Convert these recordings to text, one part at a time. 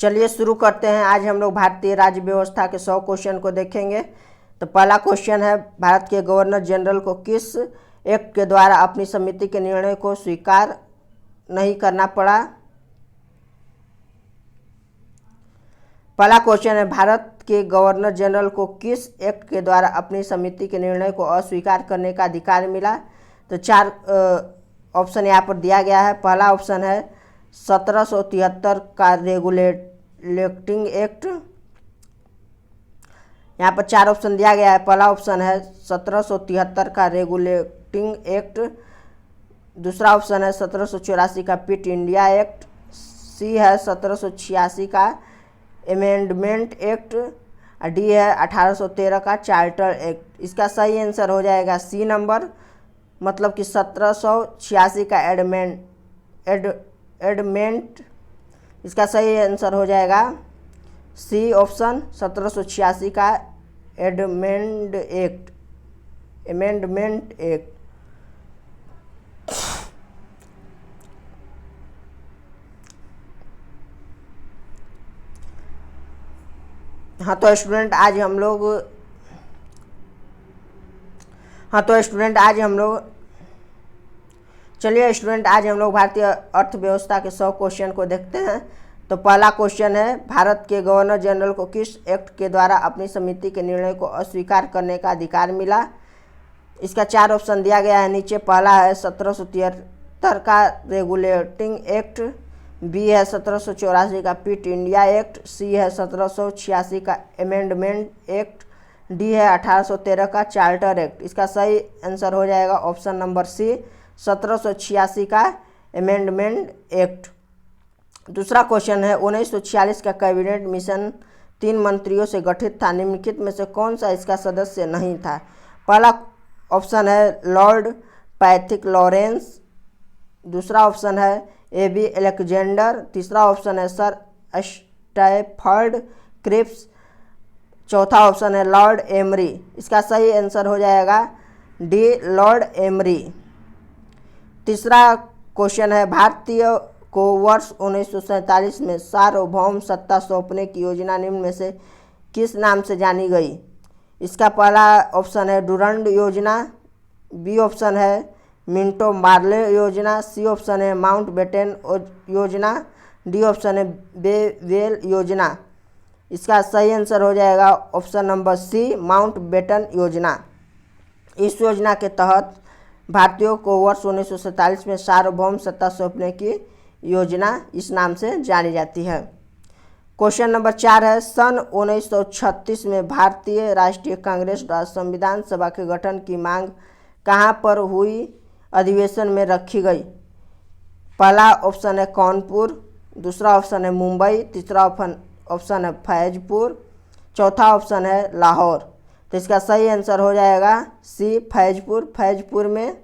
चलिए शुरू करते हैं। आज हम लोग भारतीय राज्य व्यवस्था के 100 क्वेश्चन को देखेंगे। तो पहला क्वेश्चन है, भारत के गवर्नर जनरल को किस एक्ट के द्वारा अपनी समिति के निर्णय को स्वीकार नहीं करना पड़ा? पहला क्वेश्चन है, भारत के गवर्नर जनरल को किस एक्ट के द्वारा अपनी समिति के निर्णय को अस्वीकार करने का अधिकार मिला? तो 4 ऑप्शन यहाँ पर दिया गया है। पहला ऑप्शन है 1773 का रेगुलेटिंग एक्ट। यहाँ पर 4 ऑप्शन दिया गया है। पहला ऑप्शन है 1773 का रेगुलेटिंग एक्ट। दूसरा ऑप्शन है 1784 का पिट इंडिया एक्ट। सी है 1786 का अमेंडमेंट एक्ट। डी है 1813 का चार्टर एक्ट। इसका सही आंसर हो जाएगा सी नंबर, मतलब कि 1786 का एडमेंट। इसका सही आंसर हो जाएगा सी ऑप्शन 1786 का एडमेंट एक्ट। हाँ तो स्टूडेंट आज हम लोग चलिए स्टूडेंट आज हम लोग भारतीय अर्थव्यवस्था के 100 क्वेश्चन को देखते हैं। तो पहला क्वेश्चन है, भारत के गवर्नर जनरल को किस एक्ट के द्वारा अपनी समिति के निर्णय को अस्वीकार करने का अधिकार मिला? इसका 4 ऑप्शन दिया गया है नीचे। पहला है 1773 का रेगुलेटिंग एक्ट। बी है 1784 का पिट इंडिया एक्ट। सी है 1786 का अमेंडमेंट एक्ट। डी है 1813 का चार्टर एक्ट। इसका सही आंसर हो जाएगा ऑप्शन नंबर सी 1786 का अमेंडमेंट एक्ट। दूसरा क्वेश्चन है, 1946 का कैबिनेट मिशन 3 मंत्रियों से गठित था। निम्नलिखित में से कौन सा इसका सदस्य नहीं था? पहला ऑप्शन है लॉर्ड पैथिक लॉरेंस। दूसरा ऑप्शन है ए.बी. अलेक्जेंडर। तीसरा ऑप्शन है सर स्टैफर्ड क्रिप्स। चौथा ऑप्शन है लॉर्ड एमरी। इसका सही आंसर हो जाएगा डी लॉर्ड एमरी। तीसरा क्वेश्चन है, भारतीय को वर्ष 1947 में सार्वभौम सत्ता सौंपने की योजना निम्न में से किस नाम से जानी गई? इसका पहला ऑप्शन है डुरंड योजना। बी ऑप्शन है मिंटो मार्ले योजना। सी ऑप्शन है माउंट बेटन योजना। डी ऑप्शन है बेवेल योजना। इसका सही आंसर हो जाएगा option number C Mountbatten योजना। इस योजना के तहत भारतीयों को वर्ष 1947 में सार्वभौम सत्ता सौंपने की योजना इस नाम से जानी जाती है। क्वेश्चन नंबर 4 है, सन 1936 में भारतीय राष्ट्रीय कांग्रेस द्वारा संविधान सभा के गठन की मांग कहाँ पर हुई अधिवेशन में रखी गई? पहला ऑप्शन है कानपुर। दूसरा ऑप्शन है मुंबई। तीसरा ऑप्शन है फैजपुर। चौथा ऑप्शन है लाहौर। तो इसका सही आंसर हो जाएगा सी फैजपुर में।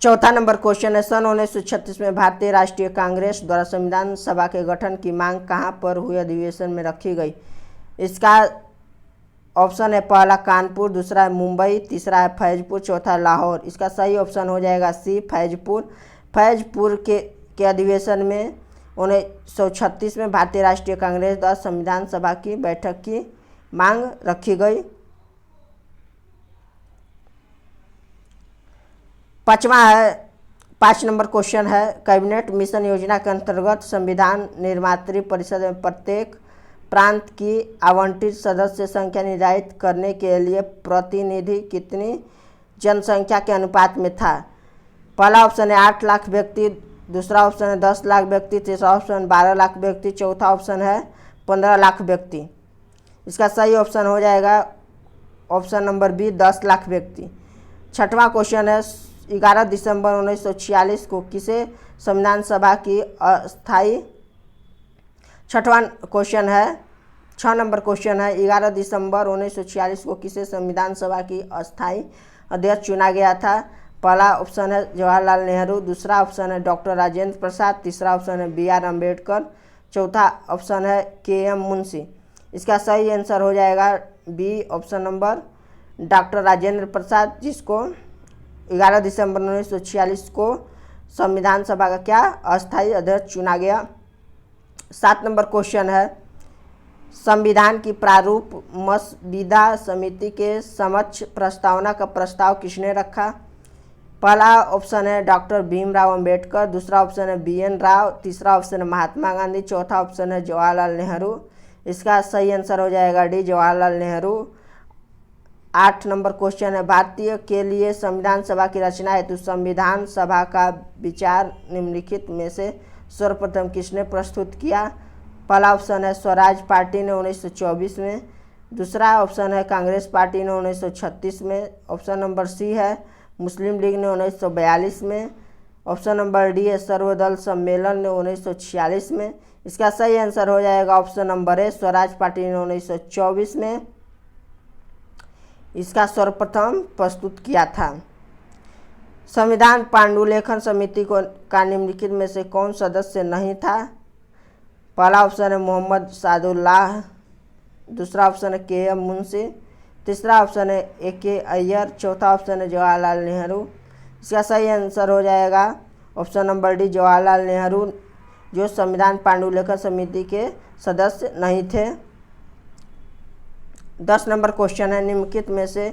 चौथा नंबर क्वेश्चन है, सन 1936 में भारतीय राष्ट्रीय कांग्रेस द्वारा संविधान सभा के गठन की मांग कहाँ पर हुई अधिवेशन में रखी गई? इसका ऑप्शन है पहला कानपुर। दूसरा है मुंबई। तीसरा है फैजपुर। चौथा लाहौर। इसका सही ऑप्शन हो जाएगा सी फैजपुर के अधिवेशन में 1936 में भारतीय राष्ट्रीय कांग्रेस द्वारा संविधान सभा की बैठक की मांग रखी गई। 5 नंबर क्वेश्चन है, कैबिनेट मिशन योजना के अंतर्गत संविधान निर्मात्री परिषद में प्रत्येक प्रांत की आवंटित सदस्य संख्या निर्धारित करने के लिए प्रतिनिधि कितनी जनसंख्या के अनुपात में था? पहला ऑप्शन है 8 लाख व्यक्ति। दूसरा ऑप्शन है 10 लाख व्यक्ति। तीसरा ऑप्शन 12 लाख व्यक्ति। चौथा ऑप्शन है 15 लाख व्यक्ति। इसका सही ऑप्शन हो जाएगा ऑप्शन नंबर बी 10 लाख व्यक्ति। छठवां क्वेश्चन है, 11 दिसंबर 1946 को किसे संविधान सभा की अस्थायी 6 नंबर क्वेश्चन है, 11 दिसंबर 1946 को किसे संविधान सभा की अस्थायी अध्यक्ष चुना गया था? पहला ऑप्शन है जवाहरलाल नेहरू। दूसरा ऑप्शन है डॉक्टर राजेंद्र प्रसाद। तीसरा ऑप्शन है B.R. अम्बेडकर। चौथा ऑप्शन है K.M. मुंशी। इसका सही आंसर हो जाएगा B option number doctor Rajendra Prasad, जिसको 11 दिसंबर 1946 को संविधान सभा का क्या अस्थायी अध्यक्ष चुना गया। 7 नंबर क्वेश्चन है, संविधान की प्रारूप मसविदा समिति के समक्ष प्रस्तावना का प्रस्ताव किसने रखा। पहला ऑप्शन है डॉक्टर भीमराव अंबेडकर, दूसरा ऑप्शन है BN राव, तीसरा ऑप्शन है महात्मा गांधी, चौथा ऑप्शन है जवाहरलाल नेहरू। इसका सही आंसर हो जाएगा D Jawaharlal Nehru. 8 number question है, भारतीय के लिए संविधान सभा की रचना हेतु संविधान सभा का विचार निम्नलिखित में से सर्वप्रथम किसने प्रस्तुत किया। पहला ऑप्शन है स्वराज पार्टी ने 1924 में, दूसरा ऑप्शन है कांग्रेस पार्टी ने 1936 में, ऑप्शन नंबर सी है मुस्लिम लीग ने 1942 में, ऑप्शन नंबर डी है सर्वदल सम्मेलन ने 1946 में। इसका सही आंसर हो जाएगा option number A Swaraj party ने 1924 में इसका सर्वप्रथम प्रस्तुत किया था। संविधान पांडुलेखन समिति को का निम्नलिखित में से कौन सदस्य नहीं था। पहला ऑप्शन है मोहम्मद सादुल्लाह, दूसरा ऑप्शन है KM मुंशी, तीसरा ऑप्शन है AK अय्यर, चौथा ऑप्शन है जवाहरलाल नेहरू। इसका सही आंसर हो जाएगा option number D Jawaharlal Nehru, जो संविधान पांडुलेखन समिति के सदस्य नहीं थे। 10 नंबर क्वेश्चन है, निम्नलिखित में से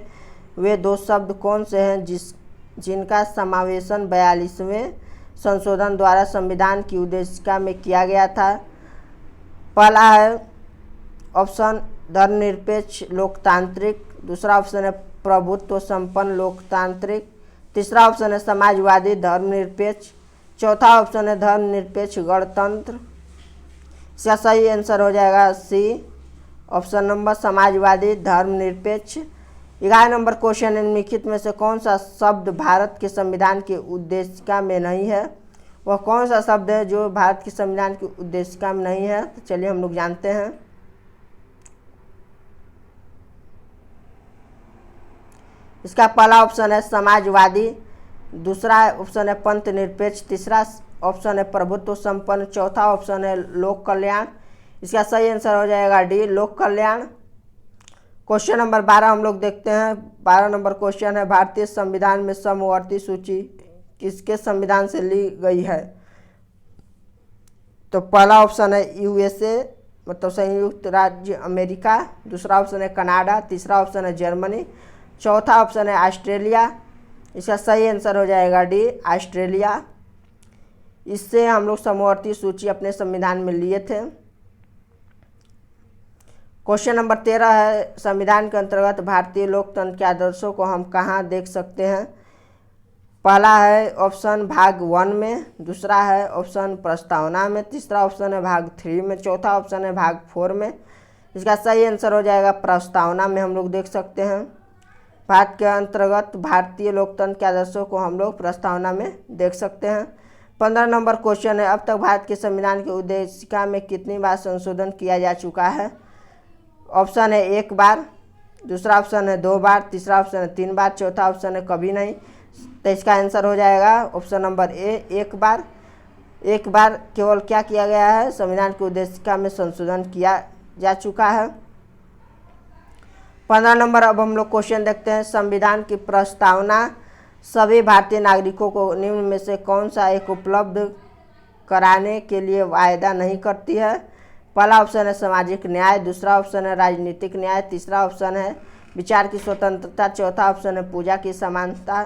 वे दो शब्द कौन से हैं जिनका समावेशन 42वें संशोधन द्वारा संविधान की उद्देशिका में किया गया था। पहला है ऑप्शन धर्मनिरपेक्ष लोकतांत्रिक, दूसरा ऑप्शन है प्रभुत्व संपन्न लोकतांत्रिक, तीसरा ऑप्शन है समाजवादी धर्मनिरपेक्ष, चौथा ऑप्शन है धर्मनिरपेक्ष गणतंत्र। इसका सही आंसर हो जाएगा सी ऑप्शन नंबर समाजवादी धर्मनिरपेक्ष। 11 नंबर क्वेश्चन है, निम्नलिखित में से कौन सा शब्द भारत के संविधान की उद्देशिका में नहीं है। वह कौन सा शब्द है जो भारत के संविधान की उद्देशिका में नहीं है, तो चलिए हम लोग जानते हैं। इसका पहला ऑप्शन है समाजवादी, दूसरा ऑप्शन है पंथ निरपेक्ष, तीसरा ऑप्शन है प्रभुत्व संपन्न, चौथा ऑप्शन है लोक कल्याण। इसका सही आंसर हो जाएगा डी लोक कल्याण। क्वेश्चन नंबर 12 हम लोग देखते हैं। 12 नंबर क्वेश्चन है, भारतीय संविधान में समवर्ती सूची किसके संविधान से ली गई है। तो पहला ऑप्शन है USA मतलब संयुक्त राज्य अमेरिका, दूसरा ऑप्शन है कनाडा, तीसरा ऑप्शन है जर्मनी, चौथा ऑप्शन है ऑस्ट्रेलिया। इसका सही आंसर हो जाएगा डी ऑस्ट्रेलिया। इससे हम लोग समवर्ती सूची अपने संविधान में लिए थे। क्वेश्चन नंबर 13 है, संविधान के अंतर्गत भारतीय लोकतंत्र के आदर्शों को हम कहाँ देख सकते हैं। पहला है ऑप्शन भाग 1 में, दूसरा है ऑप्शन प्रस्तावना में, तीसरा ऑप्शन है भाग 3 में, चौथा ऑप्शन है भाग 4 में। इसका सही आंसर हो जाएगा प्रस्तावना में हम लोग देख सकते हैं। भारत के अंतर्गत भारतीय लोकतंत्र के आदर्शों को हम लोग प्रस्तावना में देख सकते हैं। 15 नंबर क्वेश्चन है, अब तक भारत के संविधान की उद्देशिका में कितनी बार संशोधन किया जा चुका है। ऑप्शन है 1 बार, दूसरा ऑप्शन है 2 बार, तीसरा ऑप्शन है 3 बार, चौथा ऑप्शन है कभी नहीं। तो इसका आंसर हो जाएगा ऑप्शन नंबर ए 1 बार। 1 बार केवल क्या किया गया है, संविधान की उद्देशिका में संशोधन किया जा चुका है। 15 नंबर अब हम लोग क्वेश्चन देखते हैं, संविधान की प्रस्तावना सभी भारतीय नागरिकों को निम्न में से कौन सा एक उपलब्ध कराने के लिए वायदा नहीं करती है। पहला ऑप्शन है सामाजिक न्याय, दूसरा ऑप्शन है राजनीतिक न्याय, तीसरा ऑप्शन है विचार की स्वतंत्रता, चौथा ऑप्शन है पूजा की समानता।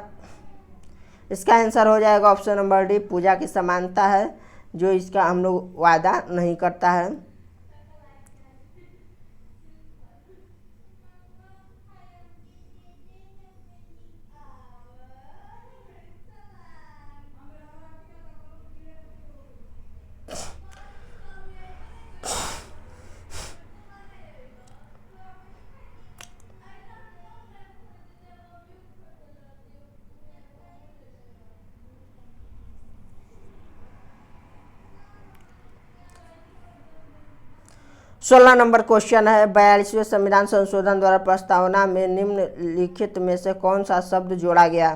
इसका आंसर हो जाएगा ऑप्शन नंबर डी पूजा की समानता है, जो इसका हम लोग वादा नहीं करता है। सोलह नंबर क्वेश्चन है, 42वें संविधान संशोधन द्वारा प्रस्तावना में निम्नलिखित में से कौन सा शब्द जोड़ा गया।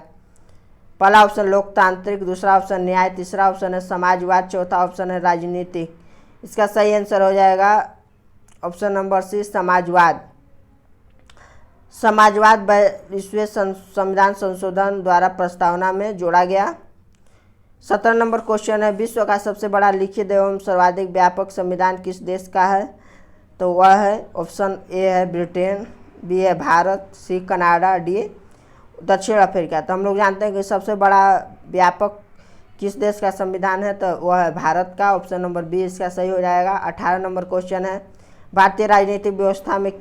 पहला ऑप्शन लोकतांत्रिक, दूसरा ऑप्शन न्याय, तीसरा ऑप्शन है समाजवाद, चौथा ऑप्शन है राजनीतिक। इसका सही आंसर हो जाएगा ऑप्शन नंबर सी समाजवाद। समाजवाद 22वें संविधान संशोधन द्वारा प्रस्तावना में जोड़ा गया। 17 नंबर क्वेश्चन है, विश्व का सबसे बड़ा लिखित एवं सर्वाधिक व्यापक संविधान किस देश का है? तो वह है ऑप्शन ए है ब्रिटेन, बी है भारत, सी कनाडा, डी दक्षिण अफ्रीका। तो हम लोग जानते हैं कि सबसे बड़ा व्यापक किस देश का संविधान है, तो वह है भारत का। ऑप्शन नंबर बी इसका सही हो जाएगा। 18 नंबर क्वेश्चन है, भारतीय राजनीतिक व्यवस्था में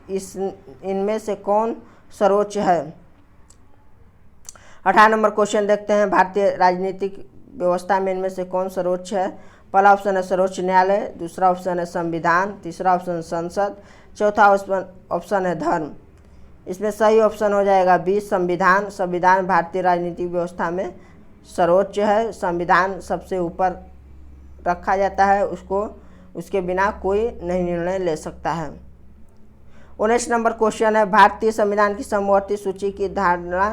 इनमें से कौन सर्वोच्च है? 18 नंबर क्वेश्चन देखते हैं, भारतीय राजनीतिक व्यवस्था में इनमें से कौन सर्वोच्च है? पहला ऑप्शन है सर्वोच्च न्यायालय, दूसरा ऑप्शन है संविधान, तीसरा ऑप्शन संसद, चौथा ऑप्शन है धर्म। इसमें सही ऑप्शन हो जाएगा बी संविधान। संविधान भारतीय राजनीतिक व्यवस्था में सर्वोच्च है। संविधान सबसे ऊपर रखा जाता है, उसके बिना कोई नहीं निर्णय ले सकता है। 19 नंबर क्वेश्चन है, भारतीय संविधान की समवर्ती सूची की धारणा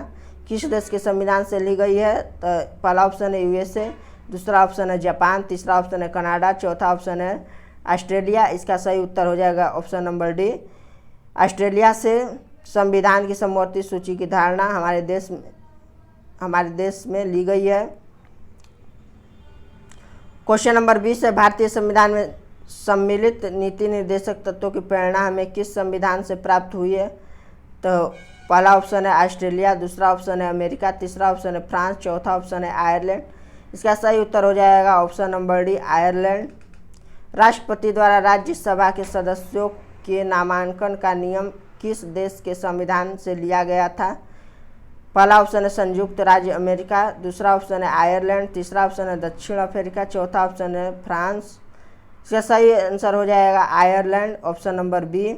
किस देश के संविधान से ली गई है? तो पहला ऑप्शन है यूएसए, दूसरा ऑप्शन है जापान, तीसरा ऑप्शन है कनाडा, चौथा ऑप्शन है ऑस्ट्रेलिया। इसका सही उत्तर हो जाएगा ऑप्शन नंबर डी। ऑस्ट्रेलिया से संविधान की समवर्ती सूची की धारणा हमारे देश में ली गई है। क्वेश्चन नंबर 20 है, भारतीय संविधान में सम्मिलित नीति निर्देशक तत्वों की प्रेरणा हमें किस संविधान से प्राप्त हुई है? तो पहला ऑप्शन है ऑस्ट्रेलिया, दूसरा ऑप्शन है अमेरिका, तीसरा ऑप्शन है फ्रांस, चौथा ऑप्शन है आयरलैंड। इसका सही उत्तर हो जाएगा ऑप्शन नंबर डी आयरलैंड। राष्ट्रपति द्वारा राज्यसभा के सदस्यों के नामांकन का नियम किस देश के संविधान से लिया गया था? पहला ऑप्शन है संयुक्त राज्य अमेरिका, दूसरा ऑप्शन है आयरलैंड, तीसरा ऑप्शन है दक्षिण अफ्रीका, चौथा ऑप्शन है फ्रांस। इसका सही आंसर हो जाएगा आयरलैंड, ऑप्शन नंबर बी।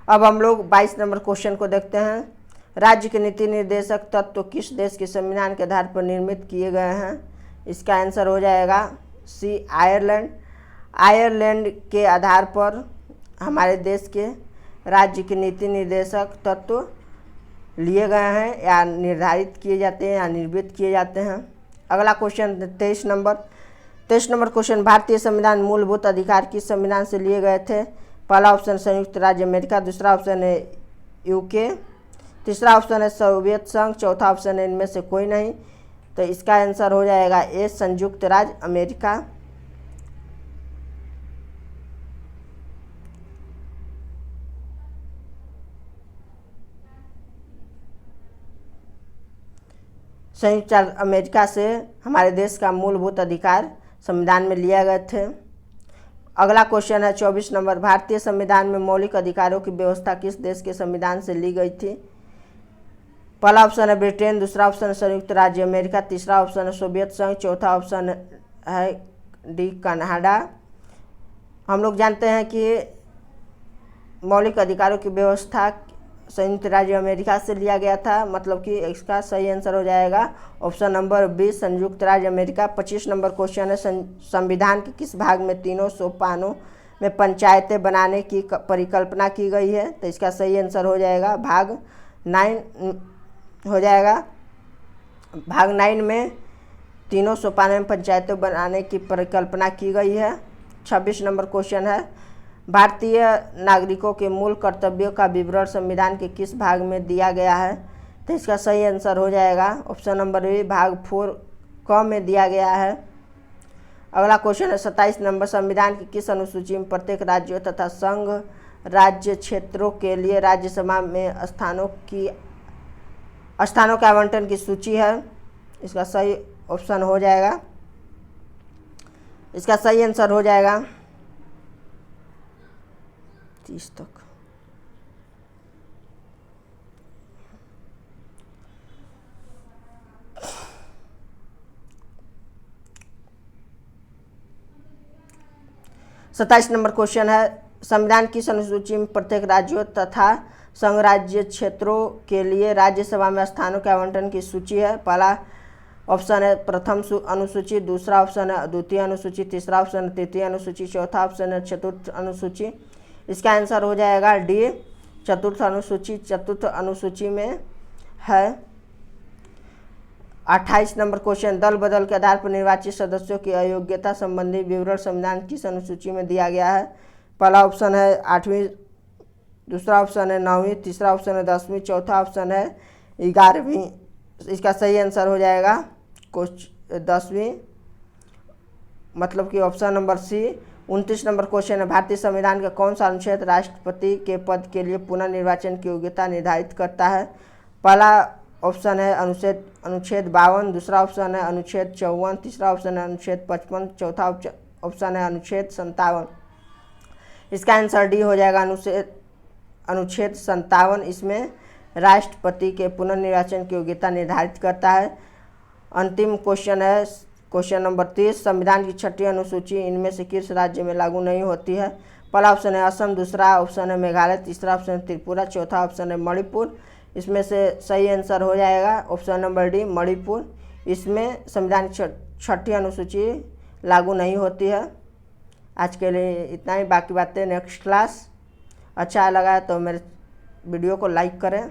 अब हम लोग 22 नंबर क्वेश्चन को देखते हैं, राज्य के नीति निर्देशक तत्व किस देश के संविधान के आधार पर निर्मित किए गए हैं? इसका आंसर हो जाएगा सी आयरलैंड। आयरलैंड के आधार पर हमारे देश के राज्य के नीति निर्देशक तत्व लिए गए हैं या निर्धारित किए जाते हैं या निर्मित किए जाते हैं। अगला क्वेश्चन 23 नंबर क्वेश्चन, भारतीय संविधान मूलभूत अधिकार किस संविधान से लिए गए थे? पहला ऑप्शन संयुक्त राज्य अमेरिका, दूसरा ऑप्शन है यूके, तीसरा ऑप्शन है सोवियत संघ, चौथा ऑप्शन है इनमें से कोई नहीं। तो इसका आंसर हो जाएगा ए संयुक्त राज्य अमेरिका। संयुक्त राज्य अमेरिका से हमारे देश का मूलभूत अधिकार संविधान में लिया गए थे। अगला क्वेश्चन है 24 नंबर, भारतीय संविधान में मौलिक अधिकारों की व्यवस्था किस देश के संविधान से ली गई थी? पहला ऑप्शन है ब्रिटेन, दूसरा ऑप्शन है संयुक्त राज्य अमेरिका, तीसरा ऑप्शन है सोवियत संघ, चौथा ऑप्शन है डी कनाडा। हम लोग जानते हैं कि मौलिक अधिकारों की व्यवस्था संयुक्त राज्य अमेरिका से लिया गया था, मतलब कि इसका सही आंसर हो जाएगा ऑप्शन नंबर बी संयुक्त राज्य अमेरिका। 25 नंबर क्वेश्चन है, संविधान के किस भाग में तीनों सोपानों में पंचायतें बनाने की परिकल्पना की गई है? तो इसका सही आंसर हो जाएगा भाग 9 हो जाएगा। भाग 9 में तीनों सोपानों में पंचायतें बनाने की परिकल्पना की गई है। 26 नंबर क्वेश्चन है, भारतीय नागरिकों के मूल कर्तव्यों का विवरण संविधान के किस भाग में दिया गया है? तो इसका सही आंसर हो जाएगा ऑप्शन नंबर बी भाग 4 क में दिया गया है। अगला क्वेश्चन है 27 नंबर, संविधान की किस अनुसूची में प्रत्येक राज्यों तथा संघ राज्य क्षेत्रों के लिए राज्यसभा में स्थानों के आवंटन की सूची है? इसका सही ऑप्शन हो जाएगा, इसका सही आंसर हो जाएगा 30 तक। सत्ताईस नंबर क्वेश्चन है, संविधान किस अनुसूची में प्रत्येक राज्यों तथा संघ राज्य क्षेत्रों के लिए राज्यसभा में स्थानों के आवंटन की सूची है? पहला ऑप्शन है प्रथम अनुसूची, दूसरा ऑप्शन है द्वितीय अनुसूची, तीसरा ऑप्शन है तृतीय अनुसूची, चौथा ऑप्शन है चतुर्थ अनुसूची। इसका आंसर हो जाएगा डी चतुर्थ अनुसूची। चतुर्थ अनुसूची में है। 28 नंबर क्वेश्चन, दल बदल के आधार पर निर्वाचित सदस्यों की अयोग्यता संबंधी विवरण संविधान किस अनुसूची में दिया गया है? पहला ऑप्शन है 8वीं, दूसरा ऑप्शन है 9वीं, तीसरा ऑप्शन है 10वीं, चौथा ऑप्शन है 11वीं। इसका सही आंसर हो जाएगा 10वीं, मतलब कि option number C. 29 number question है, भारतीय संविधान का कौन सा अनुच्छेद राष्ट्रपति के पद के लिए पुनर्निर्वाचन की योग्यता निर्धारित करता है? पहला ऑप्शन है अनुच्छेद 52, दूसरा ऑप्शन है अनुच्छेद 54, तीसरा ऑप्शन है अनुच्छेद 55, चौथा ऑप्शन है अनुच्छेद 57। इसका आंसर डी हो जाएगा अनुच्छेद 57। इसमें राष्ट्रपति के पुनर्निर्वाचन की योग्यता निर्धारित करता है। अंतिम क्वेश्चन है क्वेश्चन नंबर 30, संविधान की 6ठी अनुसूची इनमें से किस राज्य में लागू नहीं होती है? पहला ऑप्शन है असम, दूसरा ऑप्शन है मेघालय, तीसरा ऑप्शन है त्रिपुरा, चौथा ऑप्शन है मणिपुर। इसमें से सही आंसर हो जाएगा ऑप्शन नंबर डी, मणिपुर। इसमें संविधान की 6ठी अनुसूची लागू नहीं होती है। आज के लिए इतना ही, बाकी बातें नेक्स्ट क्लास। अच्छा लगा तो मेरे वीडियो को लाइक करें।